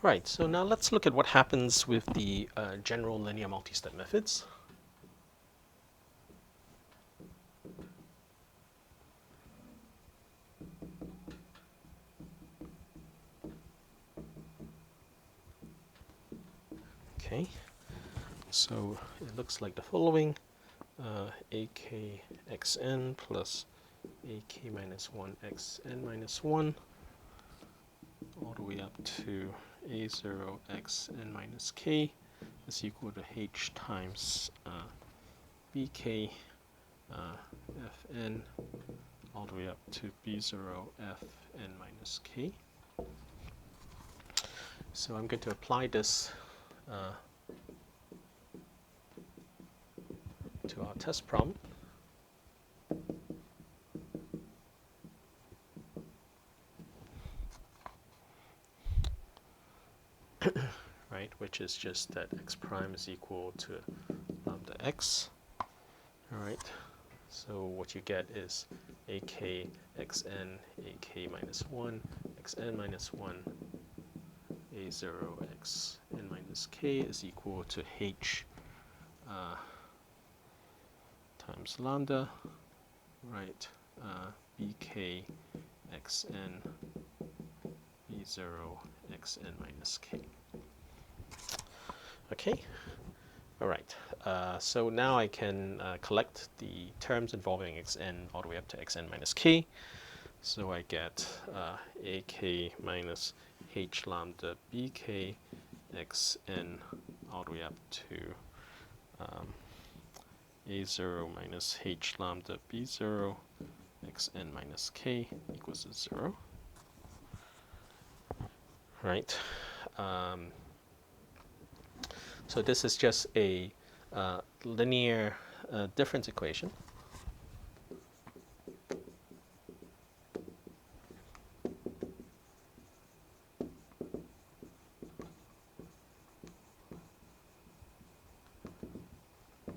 Right, so now let's look at what happens with the general linear multi-step methods. Okay, so it looks like the following. AKXN plus AK minus 1 XN minus 1 all the way up to A0 XN minus K is equal to H times BK Fn all the way up to B0 Fn minus K. So I'm going to apply this to our test problem. Right, which is just that x prime is equal to lambda x. All right, so what you get is ak xn ak minus 1 xn minus 1 a0 xn minus k is equal to h times lambda, right, bk xn b0 xn minus k. Okay, all right. So now I can collect the terms involving xn all the way up to xn minus k. So I get ak minus h lambda bk xn all the way up to a0 minus h lambda b0 xn minus k equals 0. Right. So this is just a linear difference equation.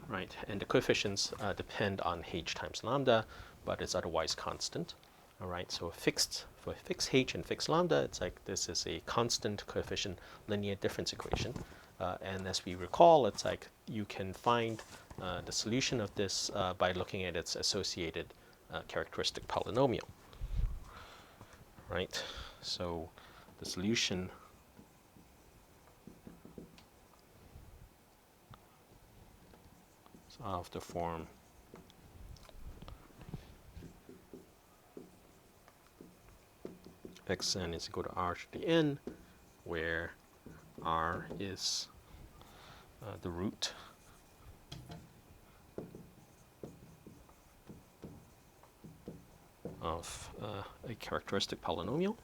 Right, and the coefficients depend on h times lambda, but it's otherwise constant. All right, so for fixed h and fixed lambda, it's like this is a constant coefficient linear difference equation. And as we recall, it's like you can find the solution of this by looking at its associated characteristic polynomial. Right, so the solution is of the form xn is equal to r to the n, where r is the root of a characteristic polynomial.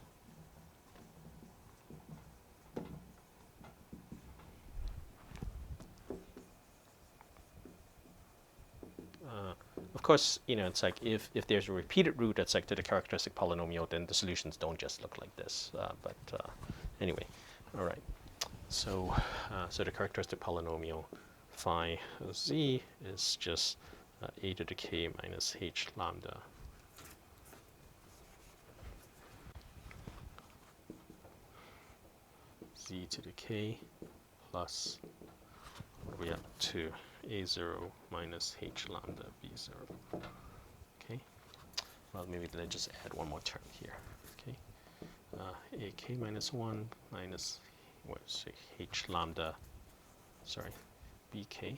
Of course, you know, it's like if there's a repeated root that's like to the characteristic polynomial, then the solutions don't just look like this. Anyway, all right. So, so the characteristic polynomial phi of z is just a to the k minus h lambda z to the k plus all the way up to a0 minus h lambda b0. Okay. Well, maybe let's just add one more term here. Okay. ak minus 1 minus what's h lambda, sorry, bk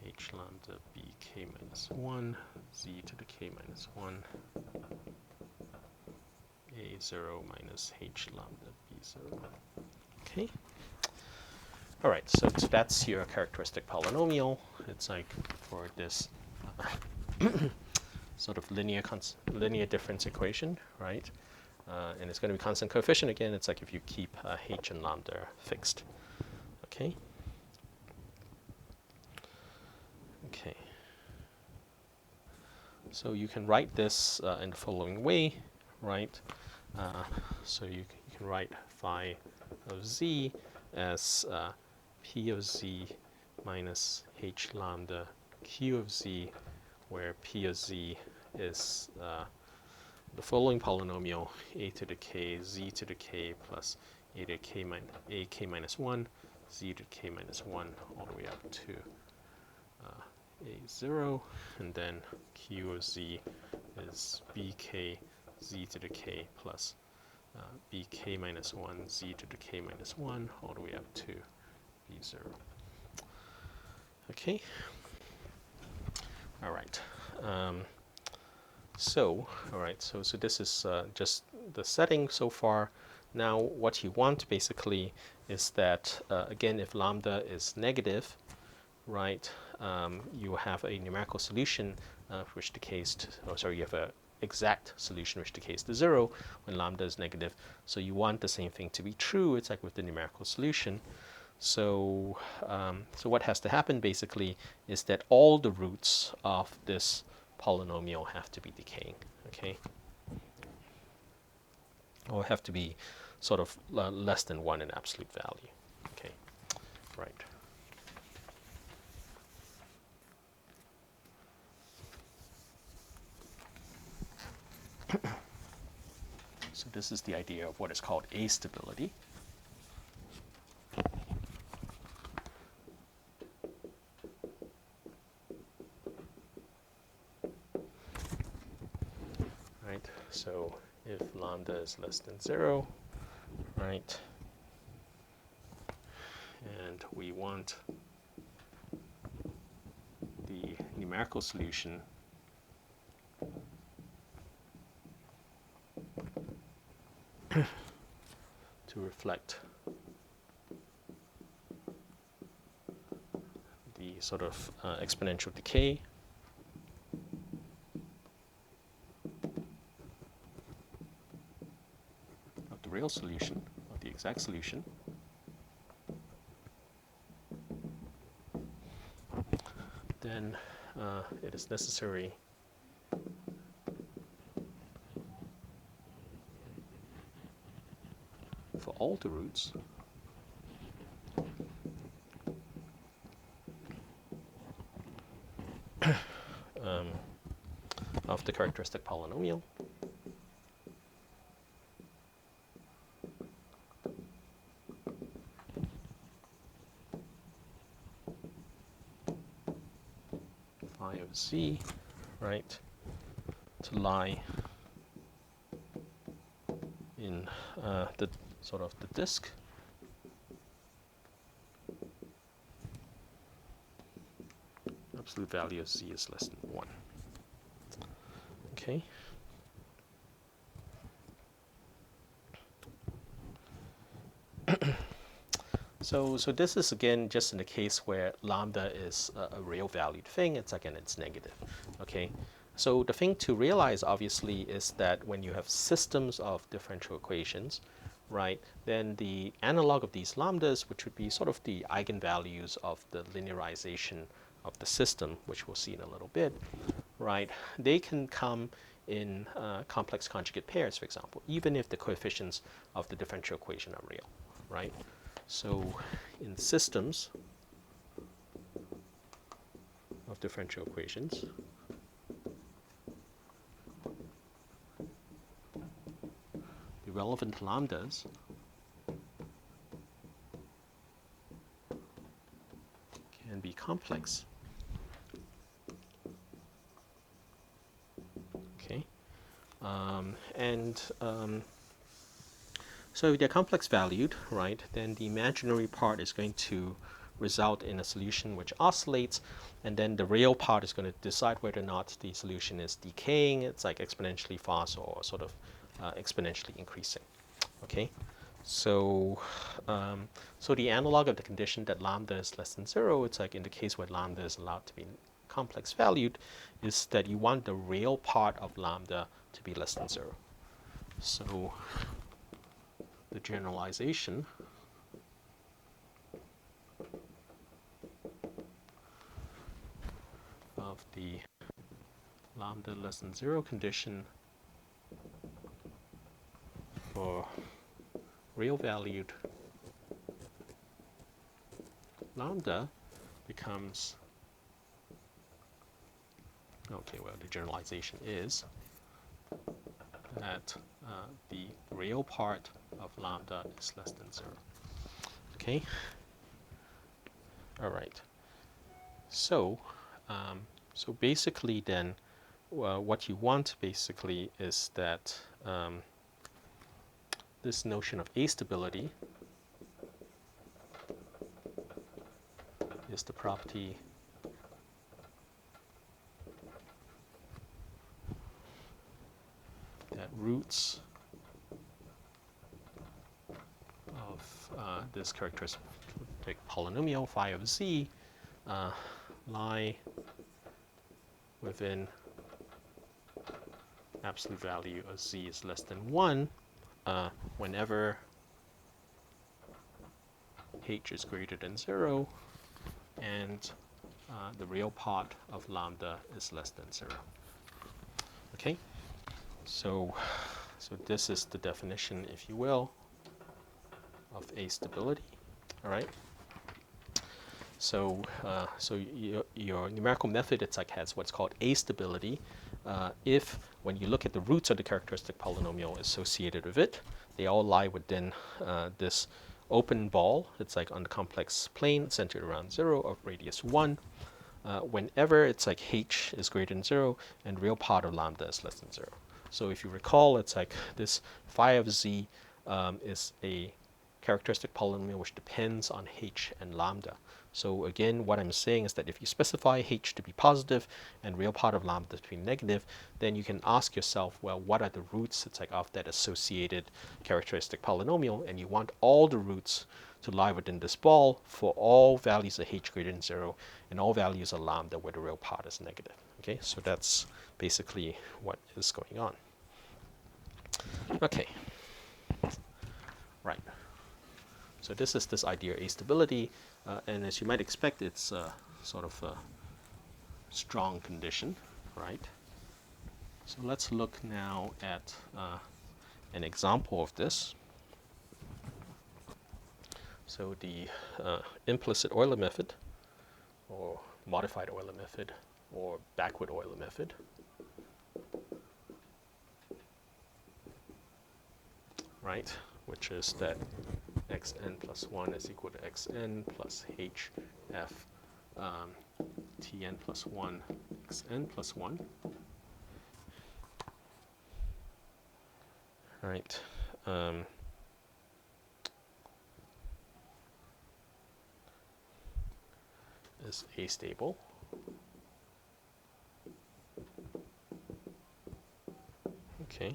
h lambda bk minus 1 z to the k minus 1 a0 minus h lambda b0. Okay. All right, so that's your characteristic polynomial. It's like for this sort of linear difference equation, right? And it's going to be constant coefficient again. It's like if you keep h and lambda fixed. Okay. Okay. So you can write this in the following way, right? So you can write phi of z as p of z minus h lambda q of z, where p of z is the following polynomial, a to the k, z to the k plus a to the k a k minus 1, z to the k minus 1, all the way up to a0, and then q of z is bk z to the k plus bk minus 1 z to the k minus 1, all the way up to b0. Okay. All right. So this is just the setting so far. Now, what you want basically is that again, if lambda is negative, right, you have a numerical solution which decays to, you have a exact solution which decays to 0 when lambda is negative. So you want the same thing to be true. It's like with the numerical solution. So, so what has to happen basically is that all the roots of this polynomial have to be decaying, okay? Or have to be sort of less than 1 in absolute value, okay? Right. So this is the idea of what is called astability. Right, so if lambda is less than 0, right, and we want the numerical solution to reflect the sort of exponential decay of the real solution, of the exact solution, then it is necessary for all the roots of the characteristic polynomial phi of z, right, to lie in the sort of the disk absolute value of z is less than 1. Okay. So this is again just in the case where lambda is a real valued thing. It's again, it's negative. Okay. So the thing to realize obviously is that when you have systems of differential equations, right, then the analog of these lambdas, which would be sort of the eigenvalues of the linearization of the system, which we'll see in a little bit, right, they can come in complex conjugate pairs, for example, even if the coefficients of the differential equation are real, right? So in systems of differential equations, the relevant lambdas can be complex. Okay, so if they're complex valued, right, then the imaginary part is going to result in a solution which oscillates, and then the real part is going to decide whether or not the solution is decaying. It's like exponentially fast or sort of exponentially increasing. Okay, so so the analog of the condition that lambda is less than 0, it's like in the case where lambda is allowed to be complex valued, is that you want the real part of lambda to be less than 0. So the generalization of the lambda less than 0 condition for real valued lambda becomes, okay, well, the generalization is that the real part of lambda is less than 0. Okay. All right. So, so basically, then, what you want basically is that this notion of astability is the property that roots of this characteristic polynomial phi of z lie within absolute value of z is less than 1 whenever h is greater than 0 and the real part of lambda is less than 0. Okay, so this is the definition, if you will, of astability. All right. So your numerical method, it's like has what's called astability. If when you look at the roots of the characteristic polynomial associated with it, they all lie within this open ball. It's like on the complex plane centered around 0 of radius 1. Whenever it's like h is greater than 0 and real part of lambda is less than 0. So if you recall, it's like this phi of z is a characteristic polynomial which depends on h and lambda. So again, what I'm saying is that if you specify h to be positive and real part of lambda to be negative, then you can ask yourself, well, what are the roots, it's like, of that associated characteristic polynomial, and you want all the roots to lie within this ball for all values of h greater than 0 and all values of lambda where the real part is negative. Okay, so that's basically what is going on. Okay, right. So this is this idea of astability, and as you might expect, it's sort of a strong condition, right? So let's look now at an example of this. So the implicit Euler method, or modified Euler method, or backward Euler method. Right, which is that xn plus 1 is equal to xn plus hf tn plus 1 xn plus 1. Right. Is astable. Okay.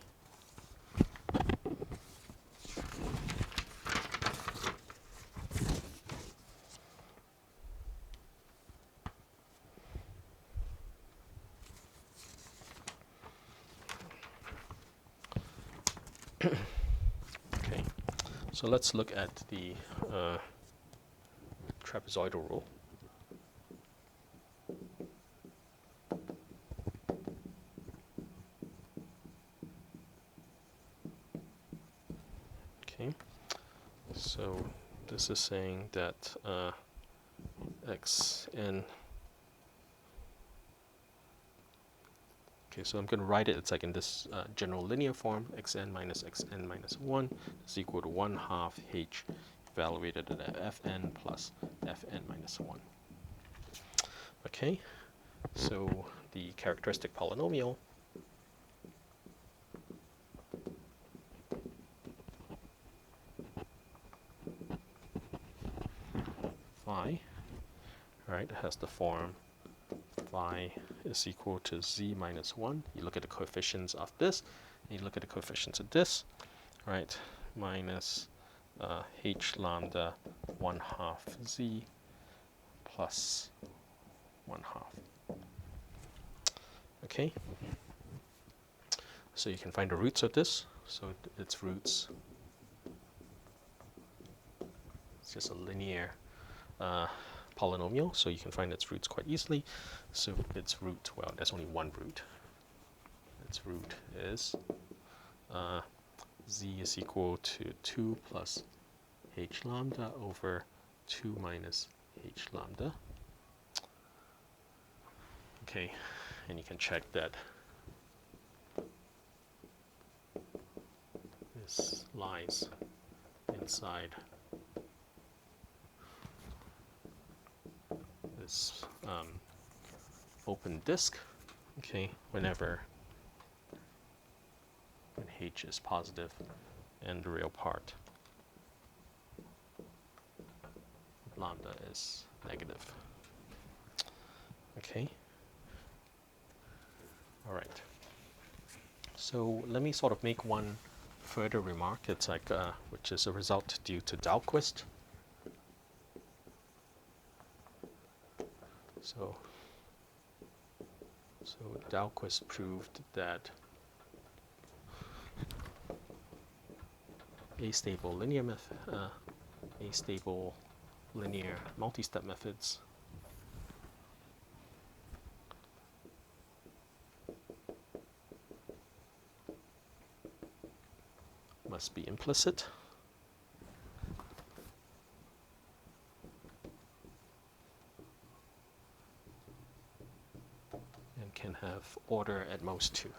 Okay, so let's look at the trapezoidal rule. Okay, so this is saying that xn. Okay, so I'm going to write it, it's like in this general linear form, xn minus 1 is equal to 1/2 h evaluated at fn plus fn minus 1. Okay, so the characteristic polynomial phi, right, has the form phi is equal to z minus 1. You look at the coefficients of this, and you look at the coefficients of this, right, minus h lambda 1/2 z plus 1/2. Okay, so you can find the roots of this. So its roots, it's just a linear polynomial, so you can find its roots quite easily. So its root, well, there's only one root. Its root is z is equal to 2 plus h lambda over 2 minus h lambda. Okay, and you can check that lies inside this open disk, okay, when h is positive and the real part of lambda is negative. Okay. All right. So let me sort of make one further remark. It's like which is a result due to Dahlquist. So Dahlquist proved that astable linear multi-step methods must be implicit and can have order at most 2.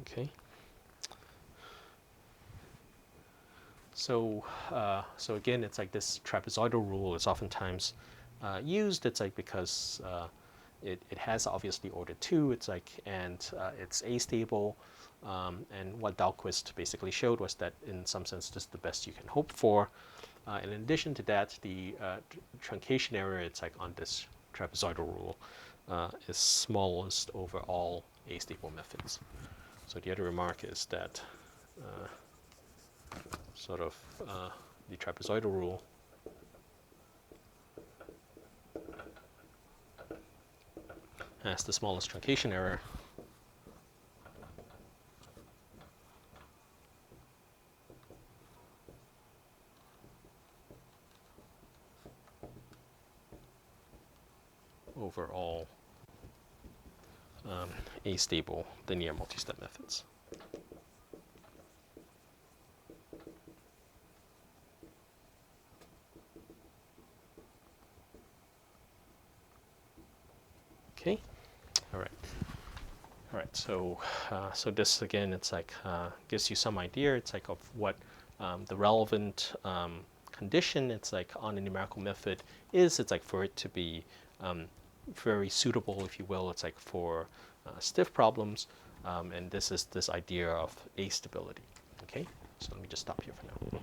Okay. So again, it's like this trapezoidal rule is oftentimes used. It's like because it has obviously order 2. It's like and it's astable. And what Dahlquist basically showed was that in some sense this is the best you can hope for. And in addition to that, the truncation error, it's like on this trapezoidal rule, is smallest over all astable methods. So the other remark is that the trapezoidal rule has the smallest truncation error over all astable linear multi-step methods. Okay, all right. All right, so this again, it's like gives you some idea. It's like of what the relevant condition. It's like on a numerical method is. It's like for it to be very suitable, if you will. It's like for stiff problems, and this is this idea of astability. Okay, so let me just stop here for now.